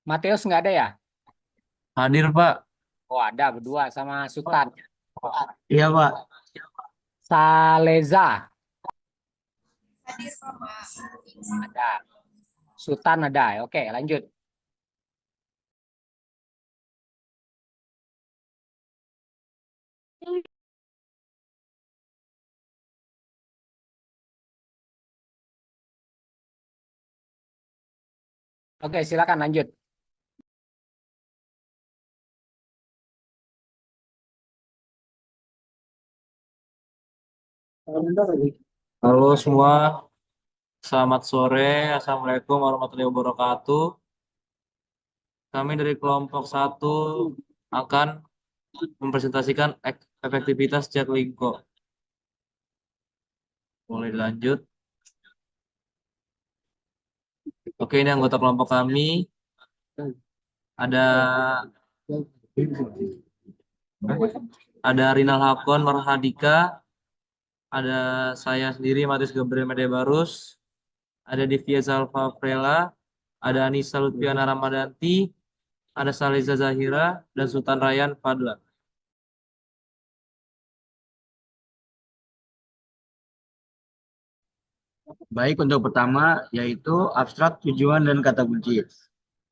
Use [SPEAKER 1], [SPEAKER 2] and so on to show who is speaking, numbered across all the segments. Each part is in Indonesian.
[SPEAKER 1] Mateus nggak ada ya?
[SPEAKER 2] Hadir, Pak.
[SPEAKER 1] Oh ada berdua sama Sultan.
[SPEAKER 2] Iya, Pak.
[SPEAKER 1] Saleza ada. Sultan ada. Oke, lanjut. Oke, silakan lanjut.
[SPEAKER 2] Halo semua, selamat sore. Assalamualaikum warahmatullahi wabarakatuh. Kami dari kelompok satu akan mempresentasikan efektivitas Jaklingko. Boleh dilanjut. Oke, ini anggota kelompok kami. Ada ada Rinal Hakon Marhadika, ada saya sendiri Matius Gabriel Medebarus, ada Divya Zalfa Prela, ada Anissa Lutfiana Ramadanti, ada Saliza Zahira, dan Sultan Ryan Fadla.
[SPEAKER 3] Baik, untuk pertama yaitu abstrak tujuan dan kata kunci.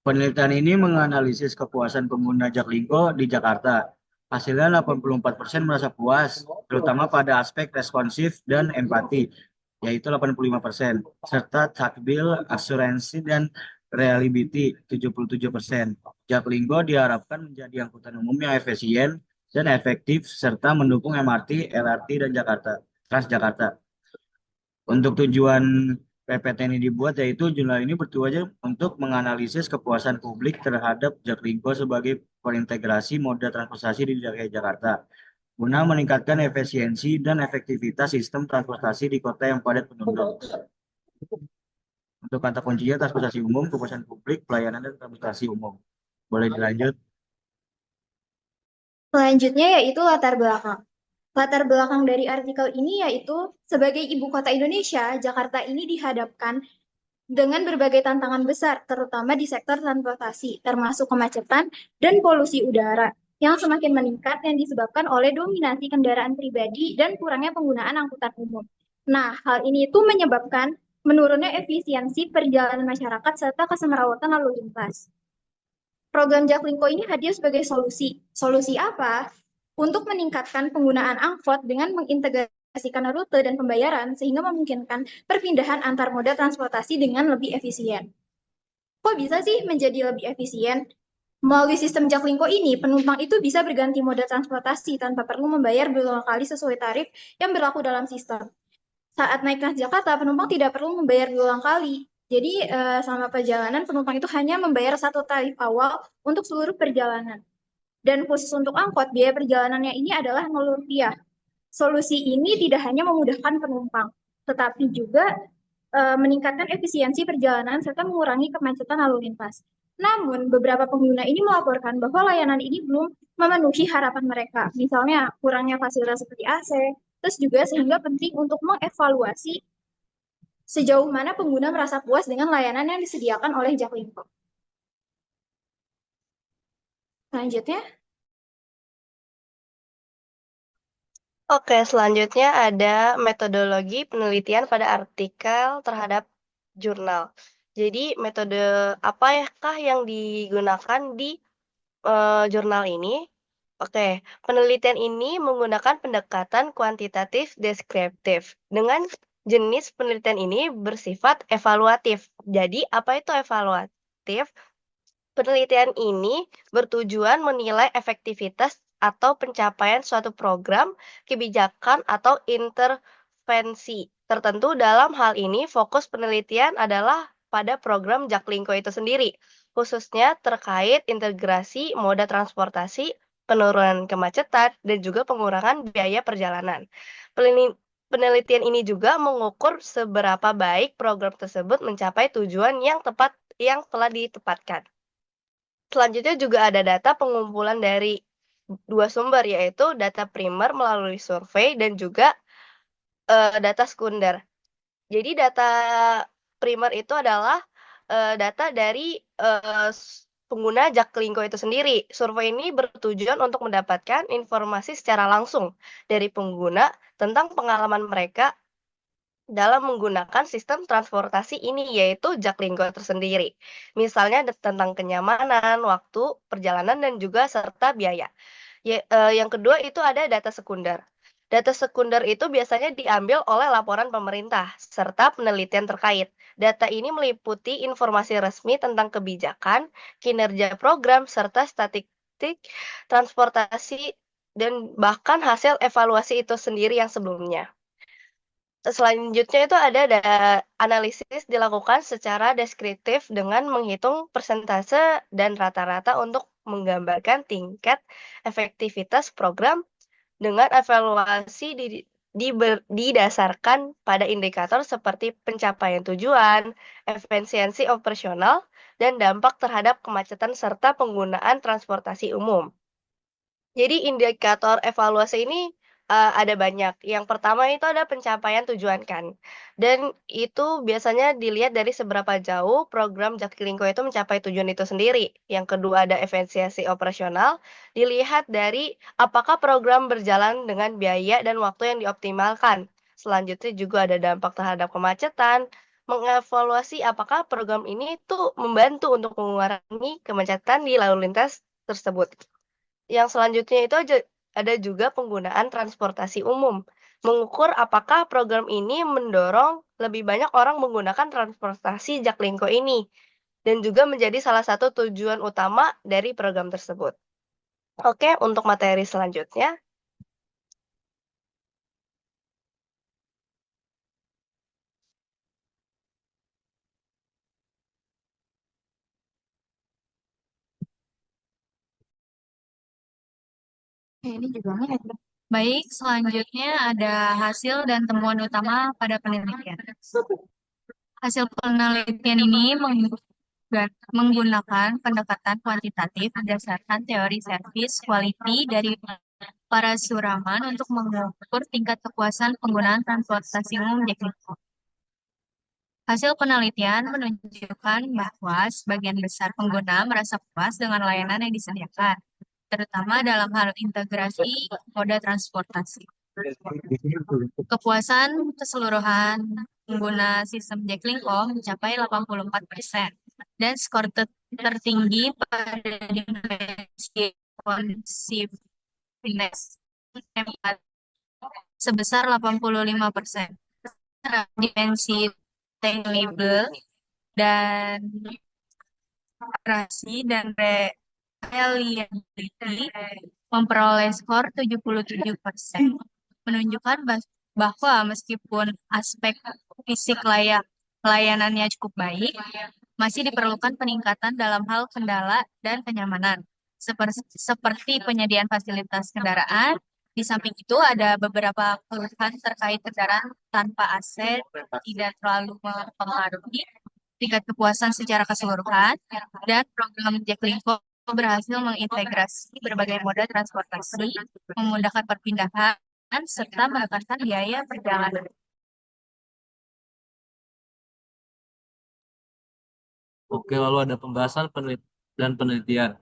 [SPEAKER 3] Penelitian ini menganalisis kepuasan pengguna Jaklingko di Jakarta. Hasilnya 84% merasa puas, terutama pada aspek responsif dan empati, yaitu 85%, serta takbil, asuransi, dan reliability 77%. Jaklingko diharapkan menjadi angkutan umum yang efisien dan efektif serta mendukung MRT, LRT, dan Transjakarta. Untuk tujuan PPT ini dibuat yaitu jurnal ini bertujuan untuk menganalisis kepuasan publik terhadap Jaklingko sebagai perintegrasi moda transportasi di DKI Jakarta guna meningkatkan efisiensi dan efektivitas sistem transportasi di kota yang padat penduduk. Untuk kata kuncinya transportasi umum, kepuasan publik, pelayanan dan transportasi umum. Boleh dilanjut?
[SPEAKER 4] Selanjutnya yaitu latar belakang. Latar belakang dari artikel ini yaitu sebagai ibu kota Indonesia, Jakarta ini dihadapkan dengan berbagai tantangan besar, terutama di sektor transportasi, termasuk kemacetan dan polusi udara yang semakin meningkat yang disebabkan oleh dominasi kendaraan pribadi dan kurangnya penggunaan angkutan umum. Nah, hal ini itu menyebabkan menurunnya efisiensi perjalanan masyarakat serta kesemerawatan lalu lintas. Program Jaklingko ini hadir sebagai solusi. Solusi apa? Untuk meningkatkan penggunaan angkot dengan mengintegrasikan rute dan pembayaran sehingga memungkinkan perpindahan antar moda transportasi dengan lebih efisien. Kok bisa sih menjadi lebih efisien? Melalui sistem Jaklingko ini, penumpang itu bisa berganti moda transportasi tanpa perlu membayar berulang kali sesuai tarif yang berlaku dalam sistem. Saat naik Transjakarta, penumpang tidak perlu membayar berulang kali. Jadi, selama perjalanan, penumpang itu hanya membayar satu tarif awal untuk seluruh perjalanan. Dan khusus untuk angkot, biaya perjalanannya ini adalah Rp0. Solusi ini tidak hanya memudahkan penumpang, tetapi juga meningkatkan efisiensi perjalanan serta mengurangi kemacetan lalu lintas. Namun, beberapa pengguna ini melaporkan bahwa layanan ini belum memenuhi harapan mereka. Misalnya, kurangnya fasilitas seperti AC, terus juga sehingga penting untuk mengevaluasi sejauh mana pengguna merasa puas dengan layanan yang disediakan oleh Jaklingko. Selanjutnya,
[SPEAKER 5] Oke, selanjutnya ada metodologi penelitian pada artikel terhadap jurnal. Jadi, metode apakah yang digunakan di jurnal ini? Oke, penelitian ini menggunakan pendekatan kuantitatif deskriptif. Dengan jenis penelitian ini bersifat evaluatif. Jadi, apa itu evaluatif? Penelitian ini bertujuan menilai efektivitas atau pencapaian suatu program, kebijakan, atau intervensi tertentu. Dalam hal ini, fokus penelitian adalah pada program Jaklingko itu sendiri, khususnya terkait integrasi moda transportasi, penurunan kemacetan, dan juga pengurangan biaya perjalanan. Penelitian ini juga mengukur seberapa baik program tersebut mencapai tujuan yang telah ditetapkan. Selanjutnya juga ada data pengumpulan dari dua sumber, yaitu data primer melalui survei dan juga data sekunder. Jadi data primer itu adalah data dari pengguna Jaklingko itu sendiri. Survei ini bertujuan untuk mendapatkan informasi secara langsung dari pengguna tentang pengalaman mereka dalam menggunakan sistem transportasi ini, yaitu Jaklingko tersendiri. Misalnya tentang kenyamanan, waktu, perjalanan, dan juga serta biaya. Yang kedua itu ada data sekunder. Data sekunder itu biasanya diambil oleh laporan pemerintah serta penelitian terkait. Data ini meliputi informasi resmi tentang kebijakan, kinerja program, serta statistik transportasi dan bahkan hasil evaluasi itu sendiri yang sebelumnya. Selanjutnya itu ada analisis dilakukan secara deskriptif dengan menghitung persentase dan rata-rata untuk menggambarkan tingkat efektivitas program dengan evaluasi didasarkan pada indikator seperti pencapaian tujuan, efisiensi operasional, dan dampak terhadap kemacetan serta penggunaan transportasi umum. Jadi indikator evaluasi ini, ada banyak. Yang pertama itu ada pencapaian tujuan kan, dan itu biasanya dilihat dari seberapa jauh program Jaklingko itu mencapai tujuan itu sendiri. Yang kedua ada efisiensi operasional, dilihat dari apakah program berjalan dengan biaya dan waktu yang dioptimalkan. Selanjutnya juga ada dampak terhadap kemacetan, mengevaluasi apakah program ini tuh membantu untuk mengurangi kemacetan di lalu lintas tersebut. Yang selanjutnya itu ada juga penggunaan transportasi umum. Mengukur apakah program ini mendorong lebih banyak orang menggunakan transportasi Jaklingko ini dan juga menjadi salah satu tujuan utama dari program tersebut. Oke, untuk materi selanjutnya.
[SPEAKER 6] Ini juga ada. Baik, selanjutnya ada hasil dan temuan utama pada penelitian. Hasil penelitian ini menggunakan pendekatan kuantitatif berdasarkan teori service quality dari para suraman untuk mengukur tingkat kepuasan penggunaan transportasi umum Jaklingko. Hasil penelitian menunjukkan bahwa sebagian besar pengguna merasa puas dengan layanan yang disediakan, terutama dalam hal integrasi moda transportasi. Kepuasan keseluruhan pengguna sistem Jaklingko mencapai 84% dan skor tertinggi pada dimensi responsiveness sebesar 85%. Dimensi tangible dan operasi dan reliability memperoleh skor 77%, menunjukkan bahwa meskipun aspek fisik layanannya cukup baik, masih diperlukan peningkatan dalam hal kendala dan kenyamanan, seperti penyediaan fasilitas kendaraan. Di samping itu ada beberapa keluhan terkait kendaraan tanpa AC tidak terlalu mempengaruhi tingkat kepuasan secara keseluruhan, dan program Jaklingko berhasil mengintegrasi berbagai moda transportasi, memudahkan perpindahan, serta menekankan biaya perjalanan.
[SPEAKER 2] Oke, lalu ada pembahasan dan penelitian.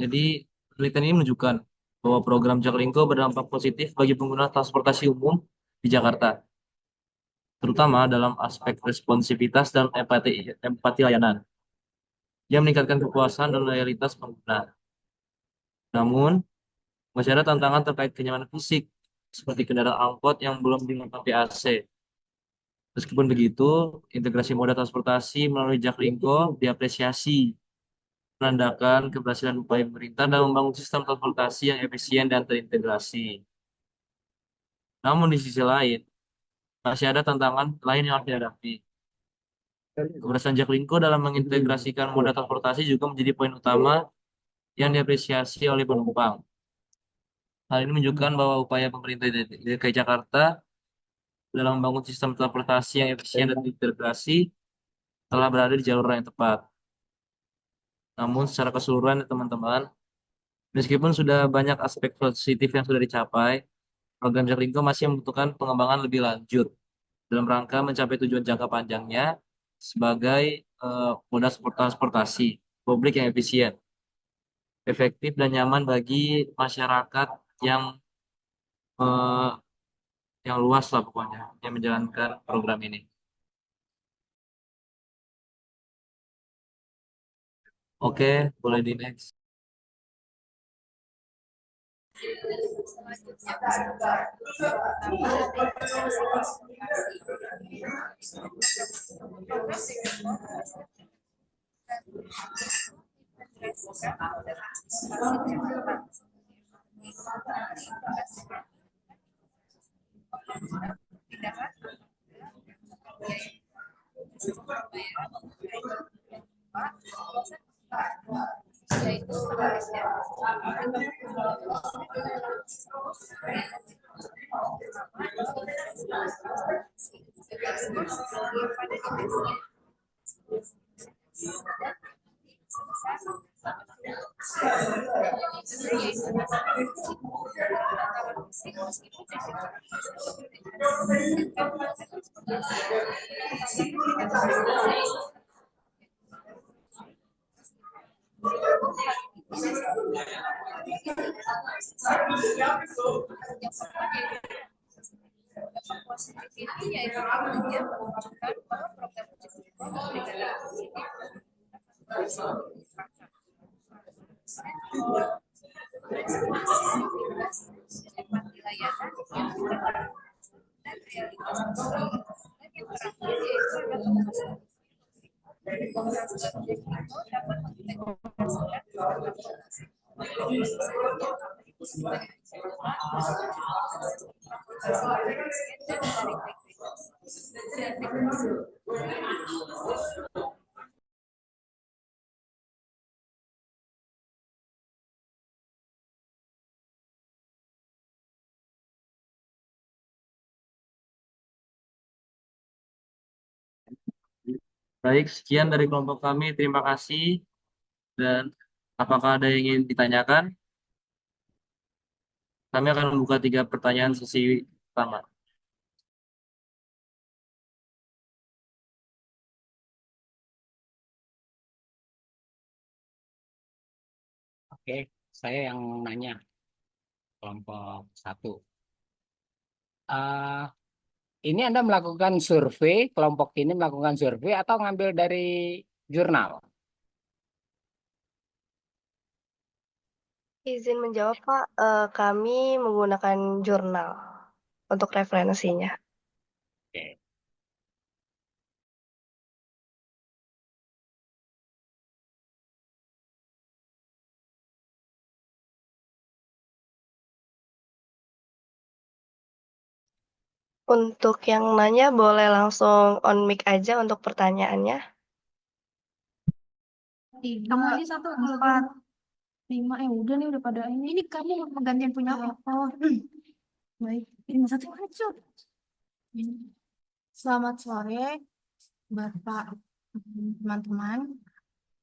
[SPEAKER 2] Jadi, penelitian ini menunjukkan bahwa program Jaklingko berdampak positif bagi pengguna transportasi umum di Jakarta, terutama dalam aspek responsivitas dan empati layanan. Dia meningkatkan kepuasan dan loyalitas pengguna. Namun, masih ada tantangan terkait kenyamanan fisik, seperti kendaraan angkot yang belum dilengkapi AC. Meskipun begitu, integrasi moda transportasi melalui Jaklingko diapresiasi, menandakan keberhasilan upaya pemerintah dalam membangun sistem transportasi yang efisien dan terintegrasi. Namun di sisi lain, masih ada tantangan lain yang harus dihadapi. Keberhasilan Jaklingko dalam mengintegrasikan moda transportasi juga menjadi poin utama yang diapresiasi oleh penumpang. Hal ini menunjukkan bahwa upaya pemerintah DKI Jakarta dalam membangun sistem transportasi yang efisien dan terintegrasi telah berada di jalur yang tepat. Namun secara keseluruhan teman-teman, meskipun sudah banyak aspek positif yang sudah dicapai, program Jaklingko masih membutuhkan pengembangan lebih lanjut dalam rangka mencapai tujuan jangka panjangnya sebagai moda transportasi publik yang efisien, efektif dan nyaman bagi masyarakat yang eh, yang luas lah pokoknya yang menjalankan program ini. Oke, boleh di next. Baik, sekian dari kelompok kami. Terima kasih. Dan apakah ada yang ingin ditanyakan? Kami akan membuka 3 pertanyaan sesi pertama.
[SPEAKER 1] Oke, saya yang nanya kelompok 1. Eh, ini Anda melakukan survei, kelompok ini melakukan survei atau ngambil dari jurnal?
[SPEAKER 5] Izin menjawab, Pak. Kami menggunakan jurnal untuk referensinya.
[SPEAKER 1] Oke.
[SPEAKER 5] Untuk yang nanya boleh langsung on mic aja untuk pertanyaannya.
[SPEAKER 7] Kamu aja 1, 4, 5. Udah nih, udah pada ini kamu gantian punya apa? Baik, 5, 1 maju. Selamat sore, Bapak, teman-teman.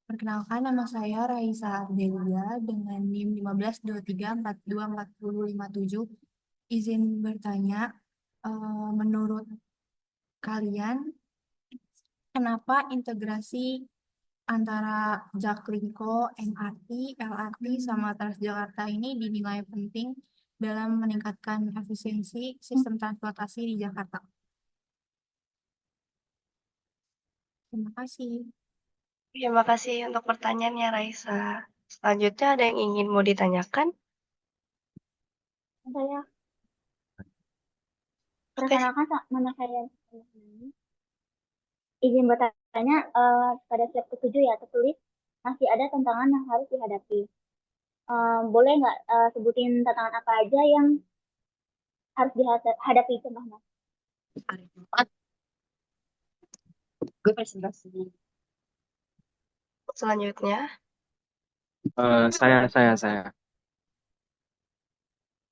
[SPEAKER 7] Perkenalkan, nama saya Raisa Ardelia dengan NIM 1523424057. Izin bertanya, menurut kalian, kenapa integrasi antara Jaklingko, MRT, LRT, sama Transjakarta ini dinilai penting dalam meningkatkan efisiensi sistem transportasi di Jakarta? Terima kasih.
[SPEAKER 5] Terima kasih untuk pertanyaannya, Raisa. Selanjutnya ada yang ingin mau ditanyakan?
[SPEAKER 4] Saya
[SPEAKER 5] Oke,
[SPEAKER 4] perkenalkan, nama saya izin bertanya, pada step ke-7 ya tertulis masih ada tantangan yang harus dihadapi. Boleh nggak sebutin tantangan apa aja yang harus dihadapi contohnya?
[SPEAKER 7] Gue presentasi.
[SPEAKER 5] selanjutnya.
[SPEAKER 8] Saya.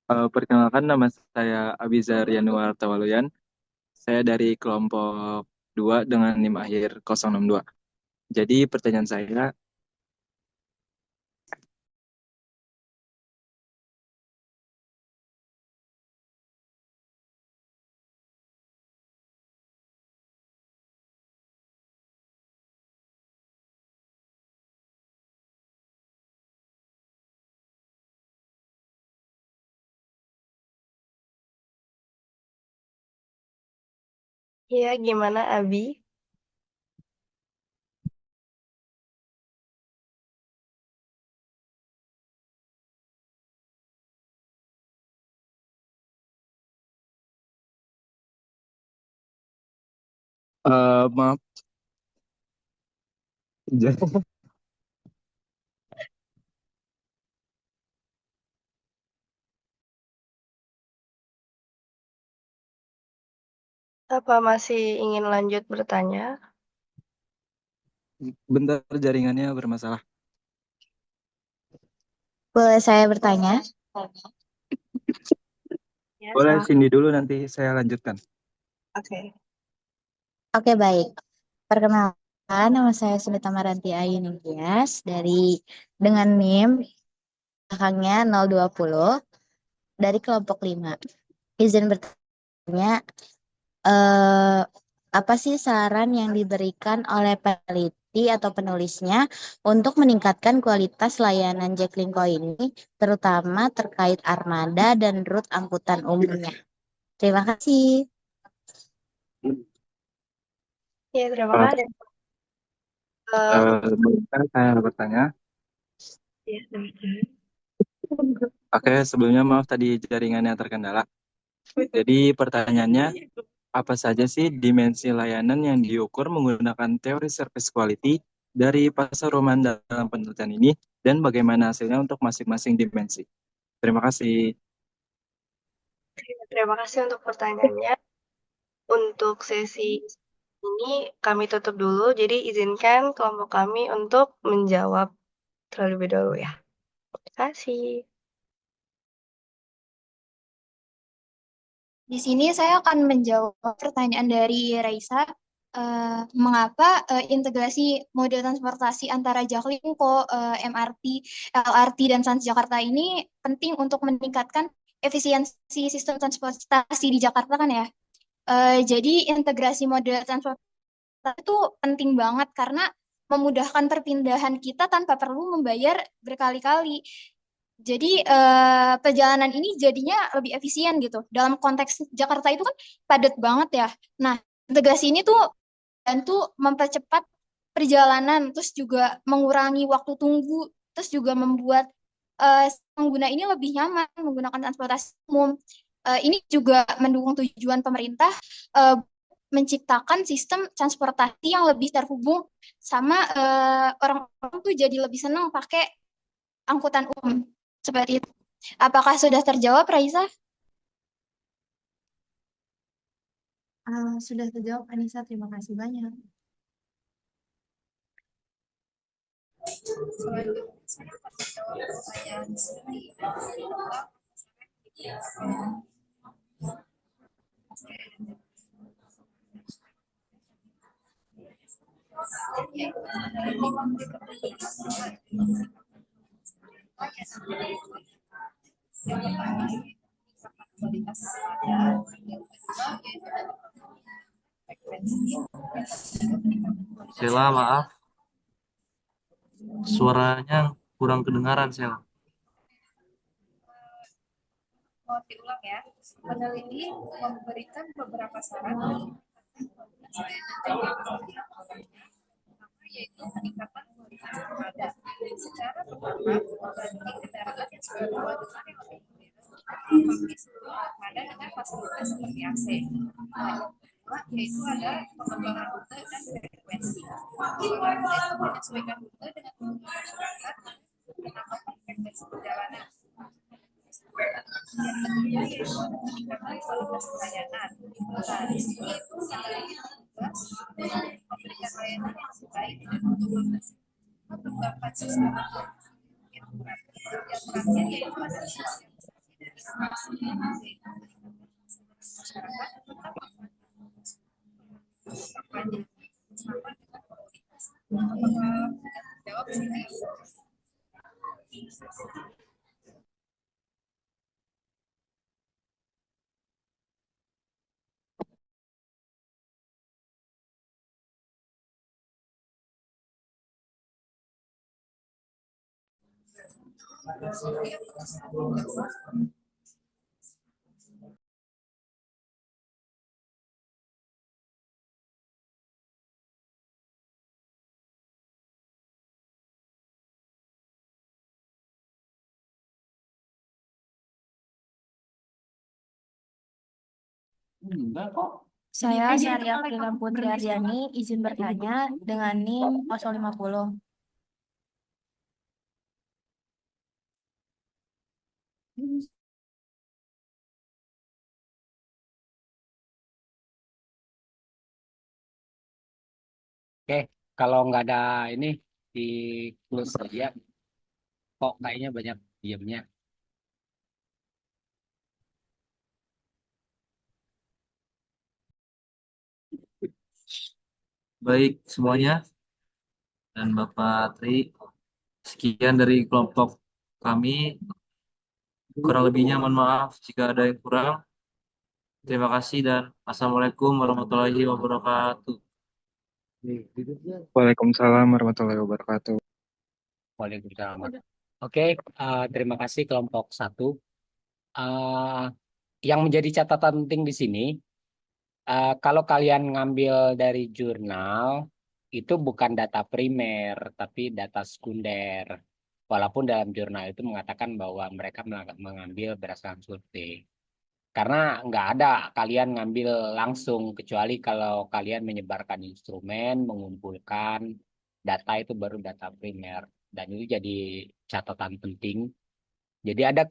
[SPEAKER 8] Perkenalkan nama saya Abizar Yanuar Tawaluyan. Saya dari kelompok 2 dengan NIM akhir 062. Jadi pertanyaan saya,
[SPEAKER 5] Iya, gimana Abi?
[SPEAKER 8] Maaf, jadi
[SPEAKER 5] Apa masih ingin lanjut bertanya?
[SPEAKER 8] bentar jaringannya bermasalah.
[SPEAKER 9] Boleh saya bertanya?
[SPEAKER 5] Ya,
[SPEAKER 8] Boleh
[SPEAKER 5] silahkan.
[SPEAKER 8] Cindy dulu, nanti saya lanjutkan.
[SPEAKER 5] Oke.
[SPEAKER 9] Oke, baik. Perkenalkan, nama saya Sunita Maranti Ayu Ningtyas dari dengan NIM belakangnya 020 dari kelompok 5. Izin bertanya, eh, apa sih saran yang diberikan oleh peneliti atau penulisnya untuk meningkatkan kualitas layanan Jaklingko ini, terutama terkait armada dan rute angkutan umumnya? Terima kasih.
[SPEAKER 5] Ya, terima
[SPEAKER 8] Eh,
[SPEAKER 5] kasih.
[SPEAKER 8] Bolehkah saya bertanya?
[SPEAKER 5] Ya, silakan.
[SPEAKER 8] Oke, sebelumnya maaf tadi jaringannya terkendala. Jadi pertanyaannya, apa saja sih dimensi layanan yang diukur menggunakan teori service quality dari pasar Roman dalam penelitian ini, dan bagaimana hasilnya untuk masing-masing dimensi? Terima kasih.
[SPEAKER 5] Terima kasih untuk pertanyaannya. Untuk sesi ini kami tutup dulu, jadi izinkan kelompok kami untuk menjawab terlebih dahulu ya. Terima kasih.
[SPEAKER 4] Di sini saya akan menjawab pertanyaan dari Raisa. Mengapa integrasi mode transportasi antara Jaklingko, MRT, LRT, dan Transjakarta ini penting untuk meningkatkan efisiensi sistem transportasi di Jakarta kan ya? Jadi integrasi mode transportasi itu penting banget karena memudahkan perpindahan kita tanpa perlu membayar berkali-kali. Jadi perjalanan ini jadinya lebih efisien gitu. Dalam konteks Jakarta itu kan padat banget ya. Nah, integrasi ini tuh bantu mempercepat perjalanan, terus juga mengurangi waktu tunggu, terus juga membuat pengguna ini lebih nyaman menggunakan transportasi umum. Ini juga mendukung tujuan pemerintah eh, menciptakan sistem transportasi yang lebih terhubung sama orang-orang tuh jadi lebih senang pakai angkutan umum seperti itu. Apakah sudah terjawab, Raisa?
[SPEAKER 7] Sudah terjawab, Anissa. Terima kasih banyak.
[SPEAKER 10] Selanjutnya saya akan menjawab pertanyaan Siti tentang yaitu adalah di masalah yang pertama kualitas armada, yang kedua yaitu frekuensi, yang ketiga peningkatan kualitas
[SPEAKER 2] Sela, maaf, suaranya kurang kedengaran, Sela.
[SPEAKER 10] Mohon diulang ya. Peneliti memberikan beberapa saran yaitu peningkatan kualitas armada. Secara pertama, membanding kendaraan yang sudah berwawasan yang lebih dilengkapi seluruh armada dengan fasilitas seperti AC. Yang kedua, yaitu ada pengembangan rute dan frekuensi. Pengembangan rute itu menyesuaikan rute dengan kebutuhan masyarakat, menambahkan frekuensi perjalanan. Yang ketiga yaitu peningkatan kualitas pelayanan. Nah, di sini itu peneliti tugas memberikan layanan yang lebih baik dan untuk mengembangkan sistem yang terakhir yaitu adalah sosialisasi dan inovasi yaitu masyarakat tentang kampanye sama dengan komunitas. Apakah jawab sini?
[SPEAKER 1] Enggak kok.
[SPEAKER 7] Saya Syariah Prima Putri Aryani izin bertanya dengan NIM 050.
[SPEAKER 1] Oke, kalau nggak ada ini di close saja. Kok kayaknya banyak diamnya.
[SPEAKER 2] Baik semuanya dan Bapak Tri, sekian dari kelompok kami. Kurang lebihnya mohon maaf jika ada yang kurang. Terima kasih dan Assalamualaikum warahmatullahi wabarakatuh.
[SPEAKER 8] Waalaikumsalam warahmatullahi wabarakatuh.
[SPEAKER 1] Waalaikumsalam. Oke, terima kasih kelompok 1. Eh, yang menjadi catatan penting di sini, kalau kalian ngambil dari jurnal, itu bukan data primer, tapi data sekunder. Walaupun dalam jurnal itu mengatakan bahwa mereka mengambil berdasarkan survei. Karena nggak ada kalian ngambil langsung, kecuali kalau kalian menyebarkan instrumen, mengumpulkan data itu baru data primer. Dan itu jadi catatan penting. Jadi ada